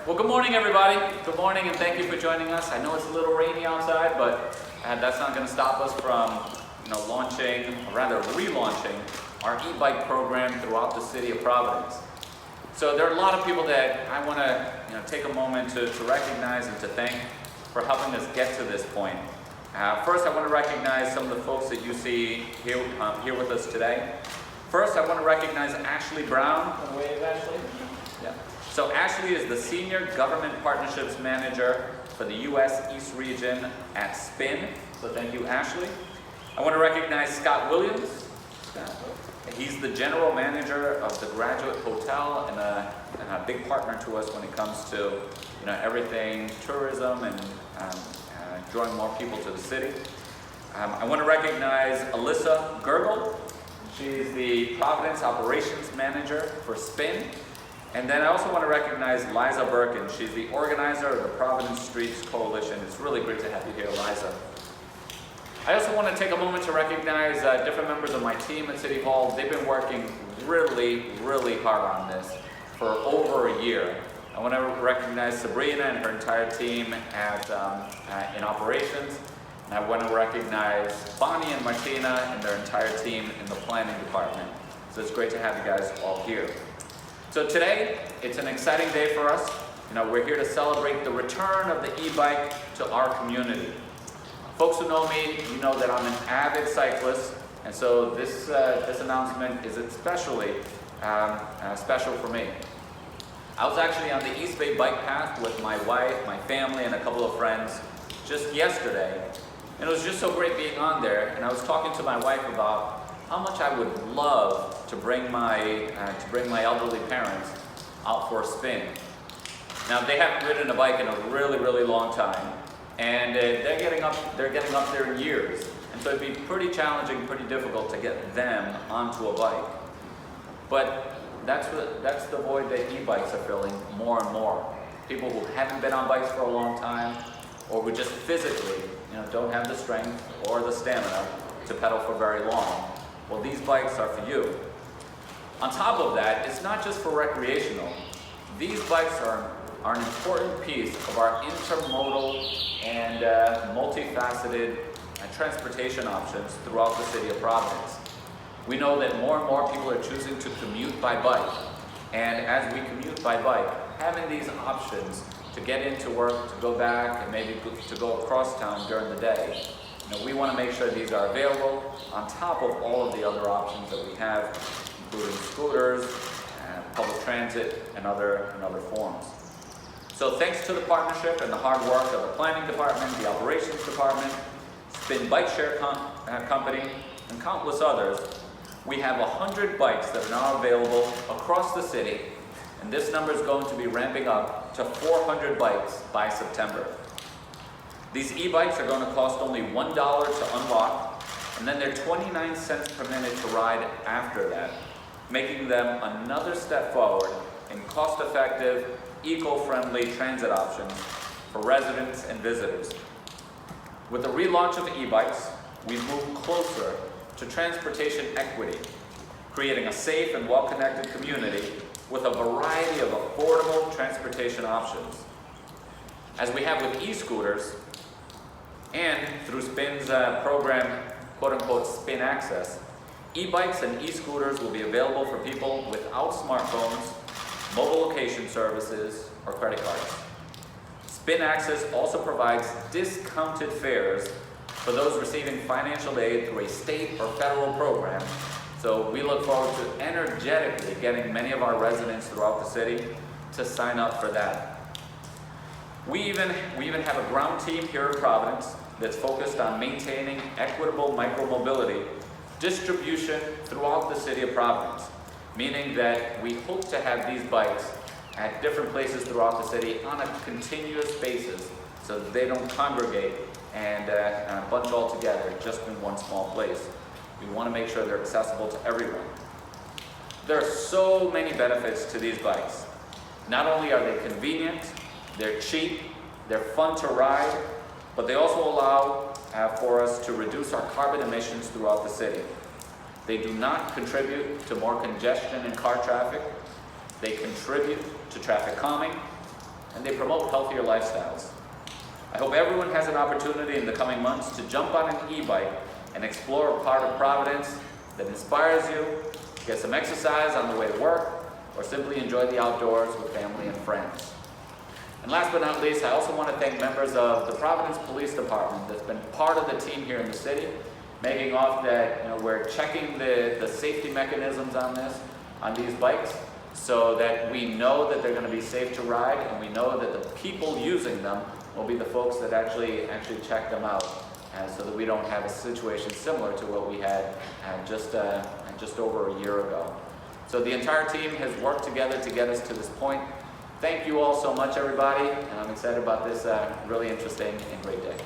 Well, good morning, everybody. Good morning, and thank you for joining us. I know it's a little rainy outside, but that's not going to stop us from, launching, or rather relaunching, our e-bike program throughout the city of Providence. So there are a lot of people that I want to, take a moment to recognize and to thank for helping us get to this point. First, I want to recognize some of the folks that you see here with us today. First, I want to recognize Ashley Brown. Wave, Ashley. Yeah. So Ashley is the Senior Government Partnerships Manager for the U.S. East Region at SPIN. So thank you, Ashley. I want to recognize Scott Williams. He's the General Manager of the Graduate Hotel and a big partner to us when it comes to everything tourism and drawing more people to the city. I want to recognize Alyssa Gergel. She's the Providence Operations Manager for SPIN. And then I also want to recognize Liza Birkin. She's the organizer of the Providence Streets Coalition. It's really great to have you here, Liza. I also want to take a moment to recognize different members of my team at City Hall. They've been working really, really hard on this for over a year. I want to recognize Sabrina and her entire team in operations. And I want to recognize Bonnie and Martina and their entire team in the planning department. So it's great to have you guys all here. So today, it's an exciting day for us. We're here to celebrate the return of the e-bike to our community. Folks who know me, you know that I'm an avid cyclist, and so this announcement is especially special for me. I was actually on the East Bay bike path with my wife, my family, and a couple of friends just yesterday, and it was just so great being on there. And I was talking to my wife about how much I would love to bring my elderly parents out for a spin. Now they haven't ridden a bike in a really, really long time, and they're getting up there in years, and so it'd be pretty challenging, pretty difficult to get them onto a bike. But that's the void that e-bikes are filling more and more. People who haven't been on bikes for a long time, or who just physically, don't have the strength or the stamina to pedal for very long. Well, these bikes are for you. On top of that, it's not just for recreational. These bikes are an important piece of our intermodal and multifaceted transportation options throughout the city of Providence. We know that more and more people are choosing to commute by bike. And as we commute by bike, having these options to get into work, to go back, and maybe to go across town during the day, we want to make sure these are available on top of all of the other options that we have, including scooters, public transit, and other forms. So thanks to the partnership and the hard work of the planning department, the operations department, Spin Bike Share Company, and countless others, we have 100 bikes that are now available across the city, and this number is going to be ramping up to 400 bikes by September. These e-bikes are going to cost only $1 to unlock, and then they're 29 cents per minute to ride after that, making them another step forward in cost-effective, eco-friendly transit options for residents and visitors. With the relaunch of e-bikes, we've moved closer to transportation equity, creating a safe and well-connected community with a variety of affordable transportation options. As we have with e-scooters, and through SPIN's program, quote-unquote, SPIN Access, e-bikes and e-scooters will be available for people without smartphones, mobile location services, or credit cards. SPIN Access also provides discounted fares for those receiving financial aid through a state or federal program. So we look forward to energetically getting many of our residents throughout the city to sign up for that. We even have a ground team here in Providence that's focused on maintaining equitable micromobility distribution throughout the city of Providence, meaning that we hope to have these bikes at different places throughout the city on a continuous basis so that they don't congregate and bunch all together just in one small place. We want to make sure they're accessible to everyone. There are so many benefits to these bikes. Not only are they convenient, they're cheap, they're fun to ride, but they also allow for us to reduce our carbon emissions throughout the city. They do not contribute to more congestion in car traffic. They contribute to traffic calming. and they promote healthier lifestyles. I hope everyone has an opportunity in the coming months to jump on an e-bike and explore a part of Providence that inspires you, get some exercise on the way to work, or simply enjoy the outdoors with family and friends. And last but not least, I also want to thank members of the Providence Police Department that's been part of the team here in the city, making off that we're checking the safety mechanisms on these bikes, so that we know that they're going to be safe to ride, and we know that the people using them will be the folks that actually check them out, so that we don't have a situation similar to what we had just over a year ago. So the entire team has worked together to get us to this point. Thank you all so much, everybody, and I'm excited about this really interesting and great day.